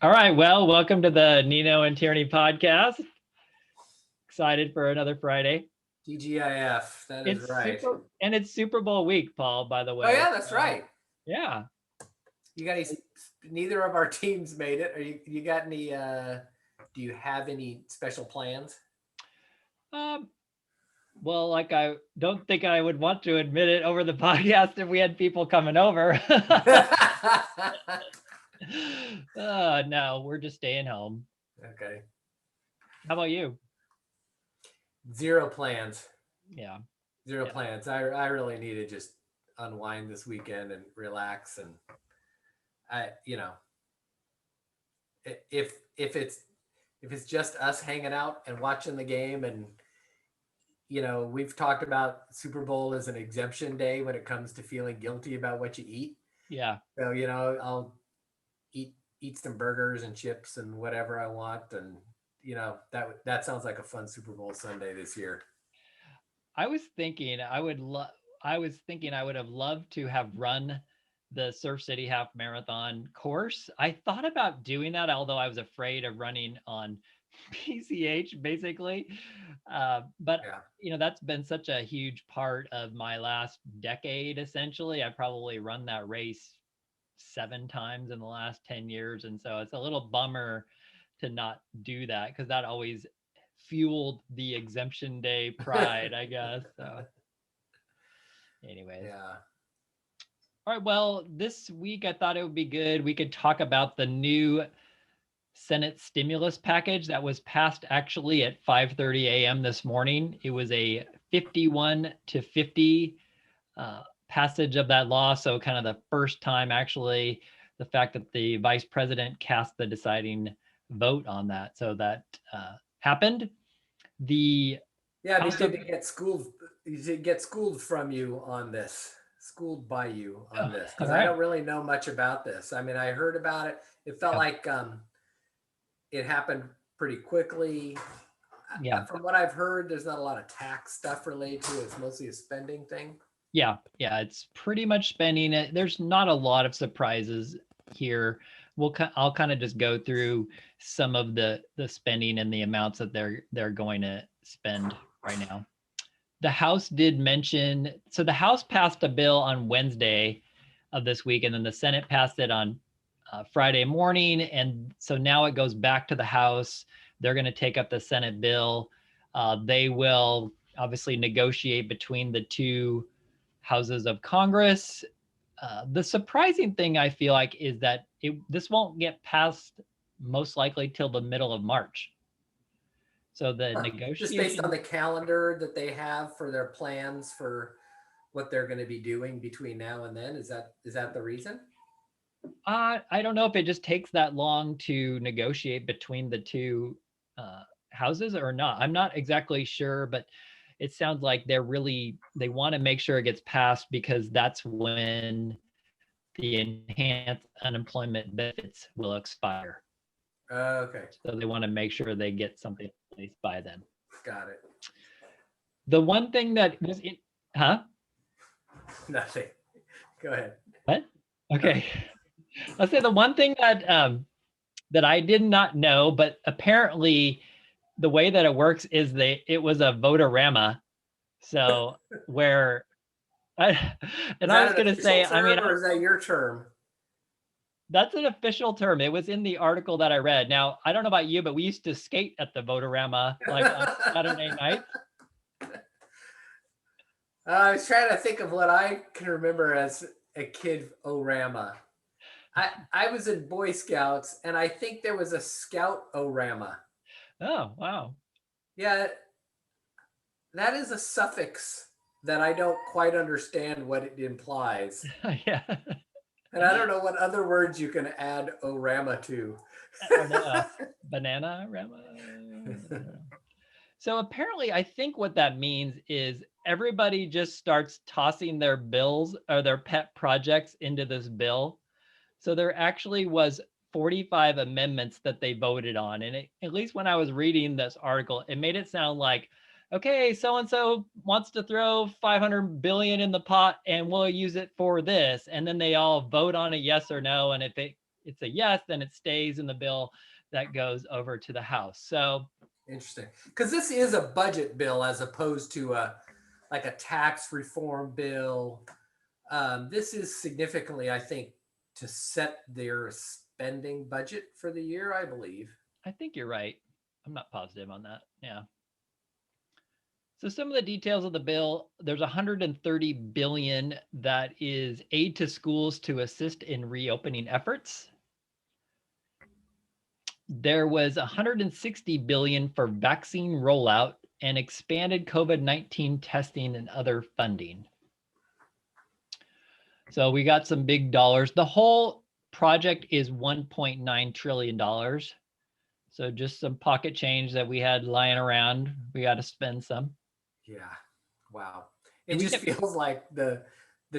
All right. Well, welcome to the Nienow and Tierney podcast. Excited for another Friday. TGIF. That is right. It's Super Bowl week, Paul, by the Oh way. yeah, that's right. Yeah. You got any? Neither of our teams made it. Are you got any? Do you have any special plans? Um, well, like I don't think I would want to admit it over the podcast if we had people coming over. No, we're just staying home. Okay. How about you? Zero plans. Yeah. Zero Yeah. plans. I really need to just unwind this weekend and relax. And I, if it's just us hanging out and watching the game, and we've talked about Super Bowl as an exemption day when it comes to feeling guilty about what you eat. Yeah. So I'll eat some burgers and chips and whatever I want, and that sounds like a fun Super Bowl Sunday this year. I was thinking I would have loved to have run the Surf City Half Marathon course. I thought about doing that, although I was afraid of running on PCH basically. But Yeah. that's been such a huge part of my last decade. Essentially, I probably run that race 7 times in the last 10 years, and so it's a little bummer to not do that because that always fueled the exemption day pride, I guess. So, anyways. Yeah. All right. Well, this week I thought it would be good. We could talk about the new Senate stimulus package that was passed actually at 5:30 a.m. this morning. It was a 51-50 passage of that law. So, kind of the first time, actually, the fact that the vice president cast the deciding vote on that. So that happened. The Yeah, they House of did get schooled. You did get schooled from you on this. Schooled by you on oh, this all because I right. don't really know much about this. I mean, I heard about it. It felt Yeah. like it happened pretty quickly. Yeah. From what I've heard, there's not a lot of tax stuff related to it. It's mostly a spending thing. Yeah, it's pretty much spending it. There's not a lot of surprises here. I'll kind of just go through some of the spending and the amounts that they're going to spend right now. The House did mention, so the House passed a bill on Wednesday of this week, and then the Senate passed it on Friday morning, and so now it goes back to the House. They're going to take up the Senate bill. They will obviously negotiate between the two houses of Congress. The surprising thing I feel like is that this won't get passed most likely till the middle of March. So the Huh. Just based on negotiation, the calendar that they have for their plans for what they're going to be doing between now and then. Is that the reason? I don't know if it just takes that long to negotiate between the two houses or not. I'm not exactly sure, but it sounds like they want to make sure it gets passed because that's when the enhanced unemployment benefits will expire. Okay, So they want to make sure they get something in place by then. got it. The one thing that was in, huh? Nothing. Go ahead. What? Nothing. Okay. I'll say the one thing that I did not know, but apparently the way that it works is it was a Vote-O-Rama. So where I Is and I that was an gonna official say, I mean, term or is that your term? that's an official term. It was in the article that I read. Now, I don't know about you, but we used to skate at the Vote-O-Rama like on Saturday nights. I was trying to think of what I can remember as a kid Orama. I was in Boy Scouts, and I think there was a Scout Orama. Oh, wow. Yeah, that is a suffix that I don't quite understand what it implies. Yeah. And I don't know what other words you can add Orama to. Or the banana Rama. So apparently, I think what that means is everybody just starts tossing their bills or their pet projects into this bill. So there actually was 45 amendments that they voted on. And at least when I was reading this article, it made it sound like, okay, so-and-so wants to throw 500 billion in the pot and we'll use it for this. And then they all vote on a yes or no. And it's a yes, then it stays in the bill that goes over to the House. So Interesting. Because this is a budget bill as opposed to like a tax reform bill. This is significantly, I think, to set their spending budget for the year, I believe. I think you're right. I'm not positive on that. Yeah. So some of the details of the bill, there's 130 billion that is aid to schools to assist in reopening efforts. There was 160 billion for vaccine rollout and expanded COVID-19 testing and other funding. So we got some big dollars. The whole project is $1.9 trillion. So just some pocket change that we had lying around. We got to spend some. Yeah. Wow. It just feels like the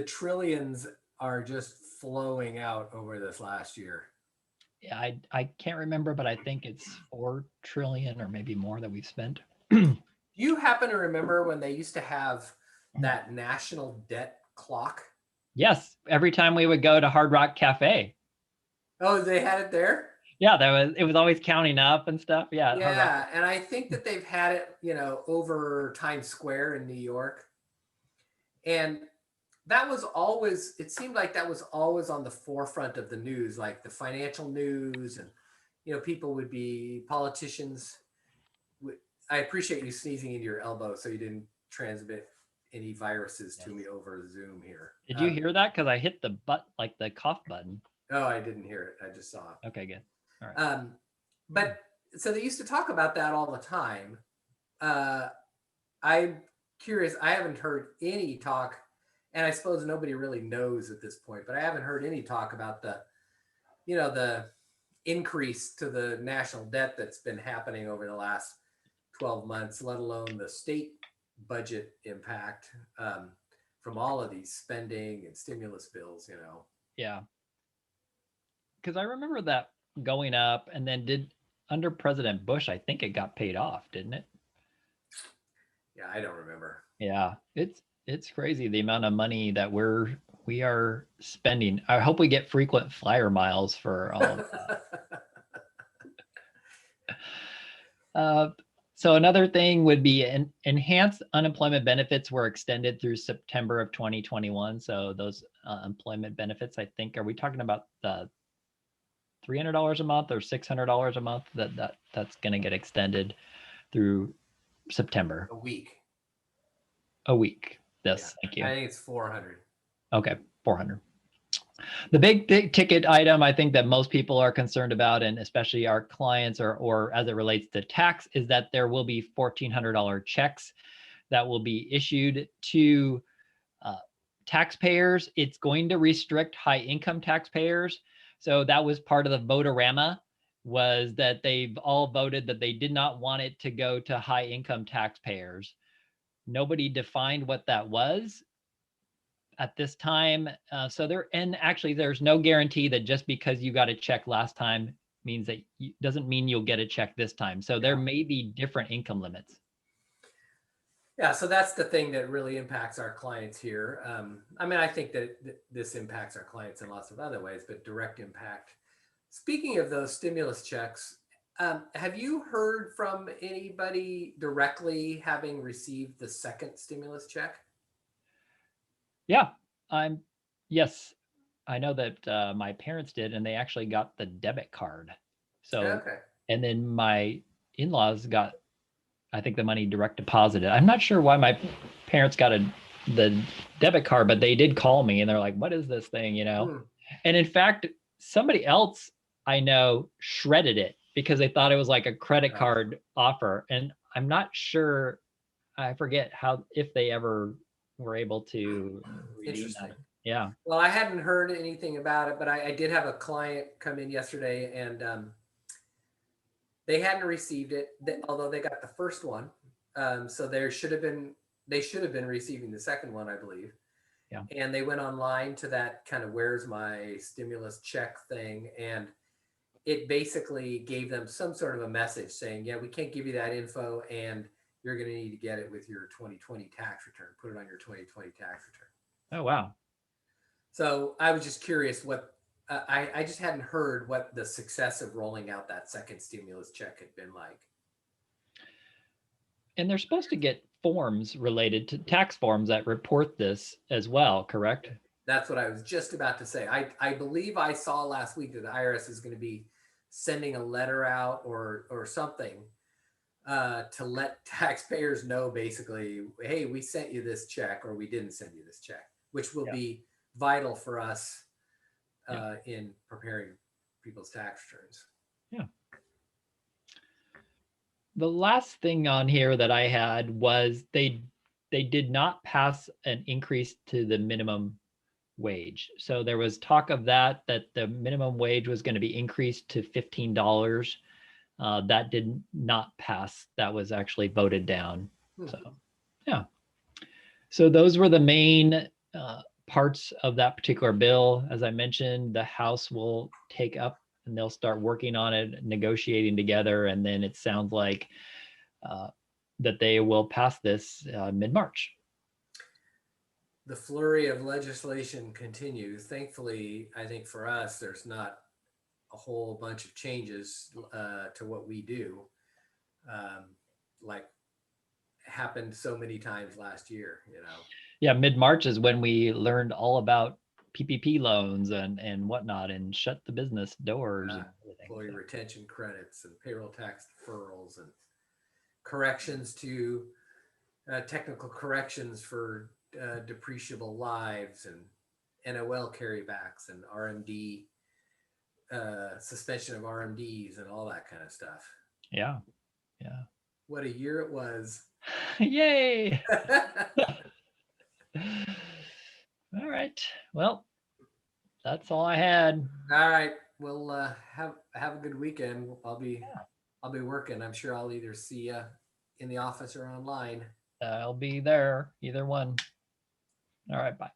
trillions are just flowing out over this last year. Yeah, I can't remember, but I think it's 4 trillion or maybe more that we've spent. Do you happen to remember when they used to have that national debt clock? Yes, every time we would go to Hard Rock Cafe. Oh, they had it there? Yeah, it was always counting up and stuff. Yeah. Yeah, and I think that they've had it, over Times Square in New York. And that was always, it seemed like that was always on the forefront of the news, like the financial news, and people would be politicians. I appreciate you sneezing into your elbow so you didn't transmit any viruses to me over Zoom here. Did you hear that? Because I hit the the cough button. Oh, I didn't hear it. I just saw it. Okay, good. All right. But so they used to talk about that all the time. I'm curious. I haven't heard any talk, and I suppose nobody really knows at this point, but I haven't heard any talk about the increase to the national debt that's been happening over the last 12 months, let alone the state budget impact from all of these spending and stimulus bills, Yeah. Because I remember that going up, and then under President Bush, I think it got paid off, didn't it? Yeah, I don't remember. Yeah, it's crazy the amount of money that we are spending. I hope we get frequent flyer miles for all of that. So another thing would be enhanced unemployment benefits were extended through September of 2021. So those employment benefits, I think, are we talking about the $300 a month or $600 a month that's going to get extended through September? A week. Yes, yeah. Thank you. I think it's 400. Okay, 400. The big ticket item I think that most people are concerned about, and especially our clients or as it relates to tax, is that there will be $1,400 checks that will be issued to taxpayers. It's going to restrict high income taxpayers. So that was part of the Vote-O-Rama, was that they've all voted that they did not want it to go to high income taxpayers. Nobody defined what that was at this time. Actually there's no guarantee that just because you got a check last time means that doesn't mean you'll get a check this time. So there may be different income limits. Yeah, so that's the thing that really impacts our clients here. I think that this impacts our clients in lots of other ways, but direct impact. Speaking of those stimulus checks, have you heard from anybody directly having received the second stimulus check? Yeah, yes, I know that my parents did, and they actually got the debit card. So, okay. And then my in-laws got, I think, the money direct deposited. I'm not sure why my parents got the debit card, but they did call me and they're like, what is this thing, And in fact, somebody else I know shredded it because they thought it was like a credit card offer. And I'm not sure, I forget if they ever were able to redeem that. Yeah. Well, I hadn't heard anything about it, but I did have a client come in yesterday, and they hadn't received it, although they got the first one. So they should have been receiving the second one, I believe. Yeah. And they went online to that kind of where's my stimulus check thing, and it basically gave them some sort of a message saying, yeah, we can't give you that info, and you're going to need to get it with your 2020 tax return. Put it on your 2020 tax return. Oh, wow. So I was just curious I just hadn't heard what the success of rolling out that second stimulus check had been like. And they're supposed to get forms related to tax forms that report this as well, correct? That's what I was just about to say. I believe I saw last week that the IRS is going to be sending a letter out or something to let taxpayers know, basically, hey, we sent you this check or we didn't send you this check, which will be vital for us in preparing people's tax returns. Yeah. The last thing on here that I had was they did not pass an increase to the minimum wage. So there was talk of that the minimum wage was going to be increased to $15. That did not pass. That was actually voted down. So, yeah. So those were the main parts of that particular bill. As I mentioned, the House will take up and they'll start working on it, negotiating together. And then it sounds like that they will pass this mid-March. The flurry of legislation continues. Thankfully, I think for us, there's not a whole bunch of changes to what we do, like happened so many times last year, you know. Yeah, mid-March is when we learned all about PPP loans and whatnot, and shut the business doors and everything. Employee retention credits and payroll tax deferrals and corrections to technical corrections for depreciable lives and NOL carrybacks and RMD suspension of RMDs and all that kind of stuff. Yeah. What a year it was. Yay. All right. Well, that's all I had. All right. Well, have a good weekend. I'll be working. I'm sure I'll either see you in the office or online. I'll be there, either one. All right, bye.